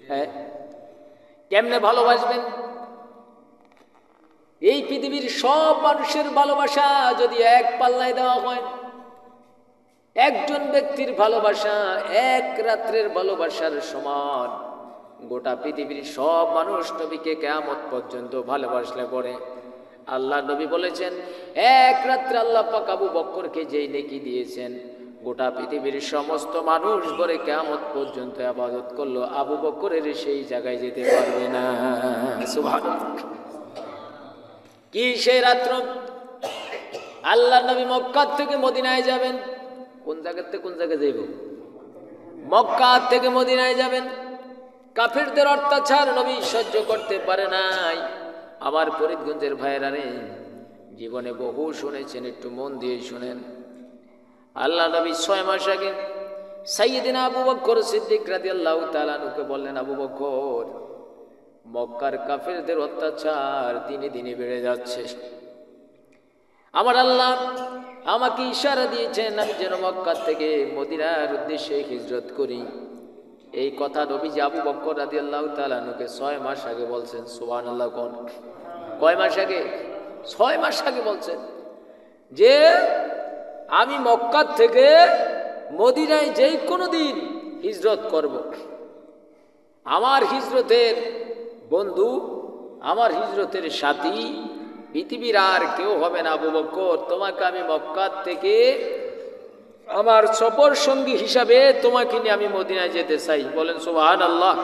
হ্যাঁ, কেমনে ভালোবাসবেন? এই পৃথিবীর সব মানুষের ভালোবাসা যদি এক পাল্লায় দেওয়া হয়, একজন ব্যক্তির ভালোবাসা এক রাত্রের ভালোবাসার সমান। গোটা পৃথিবীর সব মানুষ নবীকে কিয়ামত পর্যন্ত ভালোবাসলে পরে আল্লাহ নবী বলেছেন, এক রাত্রে আল্লাহ পাক আবু বকরকে যেই নেকি দিয়েছেন, গোটা পৃথিবীর সমস্ত মানুষ পরে কিয়ামত পর্যন্ত ইবাদত করলো, আবু বকরের সেই জায়গায় যেতে পারবে না। সুবহানাল্লাহ। কি সেই রাত্র? আল্লাহ নবী মক্কা থেকে মদিনায় যাবেন। কোন জায়গার থেকে কোন জায়গায় যাইব? মক্কা থেকে মদিনায় যাবেন। কাফেরদের অত্যাচার নবী সহ্য করতে পারে নাই। আমার ফরিদগঞ্জের ভাইয়েরা রে, জীবনে বহু শুনেছেন, একটু মন দিয়ে শুনেন। আল্লাহ নবী 6 মাস আগে সাইয়্যিদিনা আবু বকর সিদ্দিক রাদিয়াল্লাহু তাআলা আনহুকে বললেন, আবু বকর, মক্কার কাফেরদের অত্যাচার দিনে দিনে বেড়ে যাচ্ছে। আমার আল্লাহ আমাকে ইশারা দিয়েছেন আমি যেন মক্কা থেকে মদিনার উদ্দেশ্যে হিজরত করি। এই কথা নবীজি আবু বকর রাদিয়াল্লাহু তাআলা আনহুকে 6 মাস আগে বলছেন। সুবহানাল্লাহ। কোন কয় মাস আগে? 6 মাস আগে বলছেন যে আমি মক্কা থেকে মদিনায় যেই কোনো দিন হিজরত করব। আমার হিজরতের বন্ধু, আমার হিজরতের সাথী পৃথিবীর আর কেউ হবে না। আবু বকর, তোমাকে আমি মক্কা থেকে আমার সফর সঙ্গী হিসাবে তোমাকে নিয়ে আমি মদিনায় যেতে চাই। বলেন সুবহানাল্লাহ।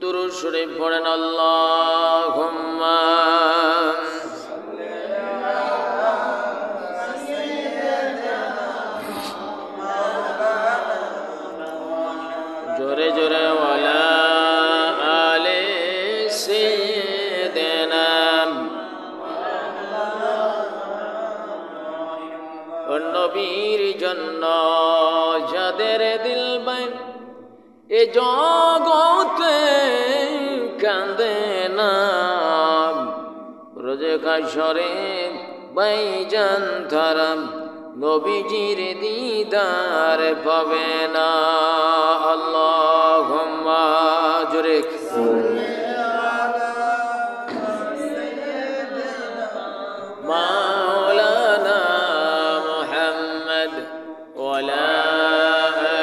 দুরূদ শরীফ পড়েন। আল্লাহুম্মা জোরে জোরে ওয়ালা আলে সাইয়্যিদিনা। নবীর জন্য যাদের দিল বাই এ জগতে কাঁদে না, রোজে কাশরে বাইজান তারা নবীজির দিদার পাবে না। আল্লাহুম্মা জোরে মাওলানা মুহাম্মদ ওয়ালা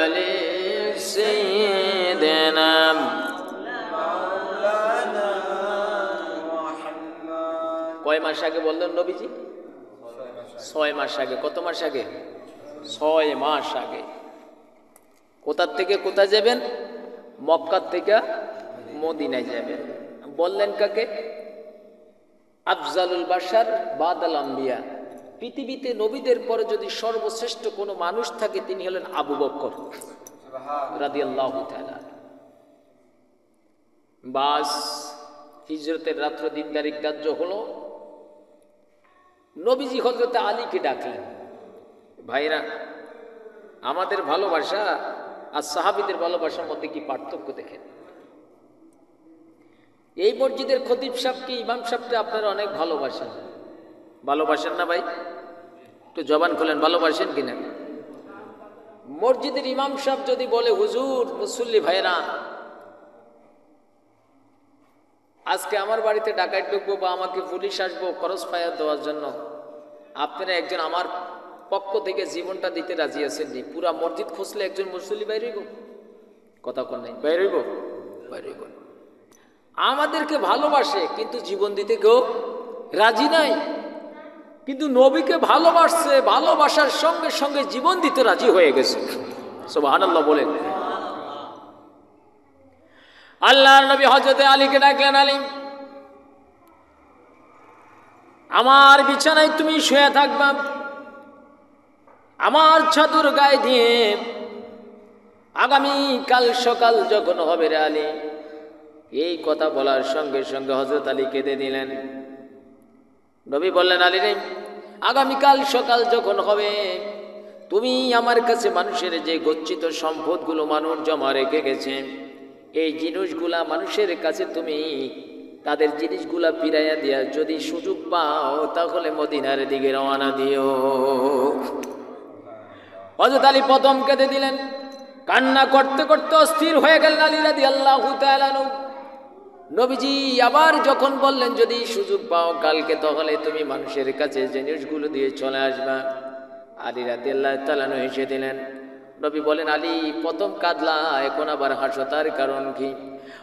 আলি সাইয়্যিদিনা। কয় মাস আগে বললেন নবীজি? 6 মাস আগে। কত মাস আগে? 6 মাস আগে। কোথা থেকে কোথায় যাবেন? মক্কা থেকে মদিনায় যাবেন। বললেন কাকে? আফজালুল বাশার বাদাল আম্বিয়া। পৃথিবীতে নবীদের পরে যদি সর্বশ্রেষ্ঠ কোনো মানুষ থাকে তিনি হলেন আবু বকর রাদিয়াল্লাহু তাআলা। বাস হিজরতের রাত্র দিনদারি কার্য হলো। নবীজি হযরত আলীকে ডাকলেন। ভাইরা, আমাদের ভালোবাসা আর সাহাবীদের ভালোবাসার মধ্যে কি পার্থক্য দেখেন? এই মসজিদের খতিব সাহেবকে, ইমাম সাহেবকে আপনারা অনেক ভালোবাসেন। ভালোবাসেন না ভাই? একটু জবান খোলেন, ভালোবাসেন কিনা? মসজিদের ইমাম সাহেব যদি বলে, হুজুর মুসল্লি ভাইরা আজকে আমার বাড়িতে ডাকাত ঢুকবো বা আমাকে পুলিশ আসবো খরচ ফায়ার দেওয়ার জন্য, আপনারা একজন আমার পক্ষ থেকে জীবনটা দিতে রাজি আছেন নি? পুরা মসজিদ খুঁজলে একজন মুসল্লি বাইর হইব? কথা কোন নাই, বাইর হইব? বাইর হইব। আমাদেরকে ভালোবাসে কিন্তু জীবন দিতে কেউ রাজি নাই। কিন্তু নবীকে ভালোবাসছে, ভালোবাসার সঙ্গে সঙ্গে জীবন দিতে রাজি হয়ে গেছে। সুবহানাল্লাহ বলেন। আল্লাহর নবী হযরত আলীকে ডাকলেন, আলী আমার বিছানায় তুমি শুয়ে থাকবা, আমার চাদর গায়ে দিয়ে আগামী কাল সকাল যখন হবে রে আলী। এই কথা বলার সঙ্গে সঙ্গে হযরত আলী কেঁদে দিলেন। নবী বললেন, আলী রে, আগামীকাল সকাল যখন হবে তুমি আমার কাছে মানুষের যে গচ্ছিত সম্পদগুলো মানুষ জমা রেখে গেছে, এই জিনিসগুলা মানুষের কাছে তুমি তাদের জিনিসগুলা ফিরাইয়া দিয়া যদি সুযোগ পাও তাহলে মদিনার দিকে রওনা দিও। হযরত আলী প্রথম কেঁদে দিলেন। কান্না করতে করতে অস্থির হয়ে গেলেন আলী রাদিয়াল্লাহু তাআলা আনহু। নবীজি আবার যখন বললেন, যদি সুযোগ পাও কালকে তাহলে তুমি মানুষের কাছে জিনিসগুলো দিয়ে চলে আসবা। আলী রাদিয়াল্লাহু তাআলা আনহু হেসে দিলেন। নবী বলেন, আলী প্রথম কাঁদলা, এখন আবার হাসো, তার কারণ কি?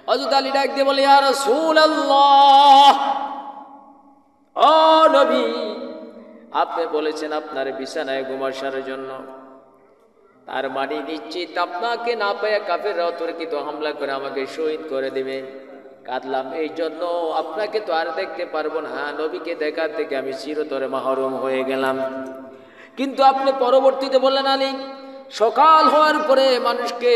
হযরত আলী ডাক দিয়ে বলে, ইয়া রাসূলুল্লাহ, ও নবী, আপনি বলেছেন আপনার বিছানায় ঘুমাসার জন্য, তার মানে নিশ্চিত আপনাকে না পেয়ে কাফেররা অতর্কিত হামলা করে আমাকে শহীদ করে দেবে। কাঁদলাম এই জন্য, আপনাকে তো আর দেখতে পারবো না, নবীকে দেখার থেকে আমি চিরতরে মাহরুম হয়ে গেলাম। কিন্তু আপনি পরবর্তীতে বললেন, আলী সকাল হওয়ার পরে মানুষকে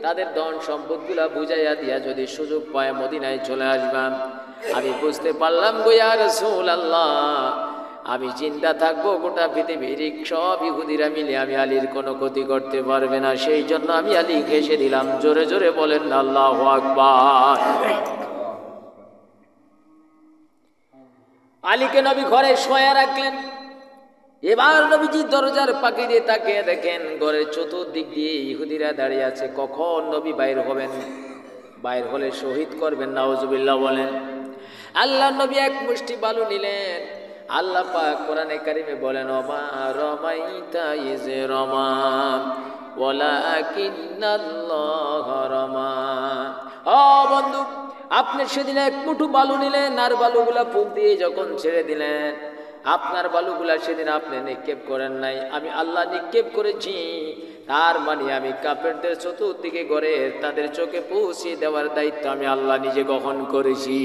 তাদের ধন সম্পদগুলা বুঝাইয়া দিয়া যদি সুযোগ পায় মদিনায় চলে আসবাম। আমি বুঝতে পারলাম গো ইয়া রাসূলুল্লাহ, আমি জিন্দা থাকবো, গোটা পৃথিবীর সব ইহুদিরা মিলে আমি আলীর কোনো ক্ষতি করতে পারবে না, সেই জন্য আমি আলী ঘেঁষে দিলাম। জোরে জোরে বলেন আল্লাহু আকবার। আলীকে নবী ঘরে শোয়া রাখলেন। এবার নবীজি দরজার পাকি দিয়ে তাকিয়ে দেখেন ঘরের চতুর্দিক দিয়ে ইহুদিরা দাঁড়িয়ে আছে। কখন নবী বাইর হবেন, বাইর হলে শহীদ করবেন, নাউজুবিল্লাহ বলেন। আল্লাহ নবী এক মুষ্টি বালু নিলেন। আল্লাহ পাক কোরআনে কারিমে বলেন, ওমা রমাইতা ইজ রমা ওয়ালাকিন্নাল্লাহ রমা। ও বন্ধু, আপনি সেদিন এক মুঠো বালু নিলেন, আর বালুগুলা ফুল দিয়ে যখন ছেড়ে দিলেন, আপনার বালুগুলা সেদিন আপনি নিক্ষেপ করেন নাই, আমি আল্লাহ নিক্ষেপ করেছি। তার মানে আমি কাফেরদের চতুর্দিকে ঘরে তাদের চোখে পৌঁছে দেওয়ার দায়িত্ব আমি আল্লাহ নিজে গ্রহণ করেছি।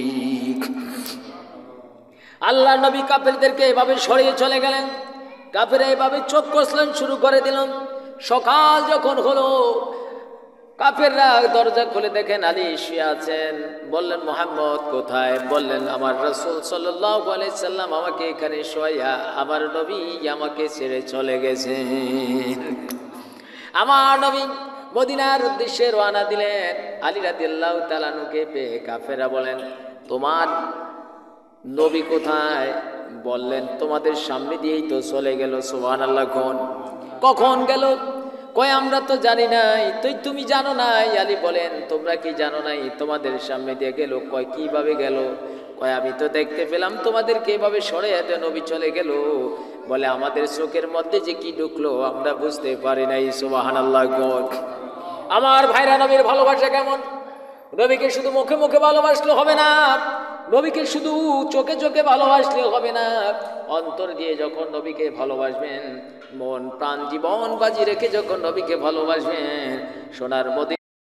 আল্লাহ নবী কাফেরদেরকে এভাবে সরিয়ে চলে গেলেন। কাফেরা এভাবে চোখ কষলেন শুরু করে দিল। সকাল যখন হলো, কাফেররা দরজা খুলে দেখেন আলী শুয়ে আছেন। বললেন, মুহাম্মদ কোথায়? বললেন, আমার রাসূল সাল্লাল্লাহু আলাইহি সাল্লাম আমাকে এখানে শোয়া, আমার নবী আমাকে ছেড়ে চলে গেছেন। আমার নবী মদিনার উদ্দেশ্যে রওনা দিলেন। আলী রাদিয়াল্লাহু তাআলা আনহুকে পেয়ে কাফেররা বলেন, তোমার নবী কোথায়? বললেন, তোমাদের সামনে দিয়েই তো চলে গেল। সুবহানাল্লাহ। কখন গেল? কয় আমরা তো জানি নাই। তুমি জানো নাই? আলী বলেন, তোমরা কি জানো নাই তোমাদের সামনে দিয়ে গেল? কয় কিভাবে গেল? কয় আমি তো দেখতে পেলাম তোমাদেরকে এভাবে সরে যেতে নবী চলে গেল। বলে, আমাদের চোখের মধ্যে যে কি ঢুকলো আমরা বুঝতে পারি নাই। সুবহানাল্লাহ। আমার ভাইরা, নবীর ভালোবাসা কেমন? নবীকে শুধু মুখে মুখে ভালোবাসলে হবে না, নবীকে শুধু চোখে চোখে ভালোবাসলে হবে না, অন্তর দিয়ে যখন নবীকে ভালোবাসবেন, মন প্রাণ জীবন বাজি রেখে যখন নবীকে ভালোবাসবেন, সোনার মদিনা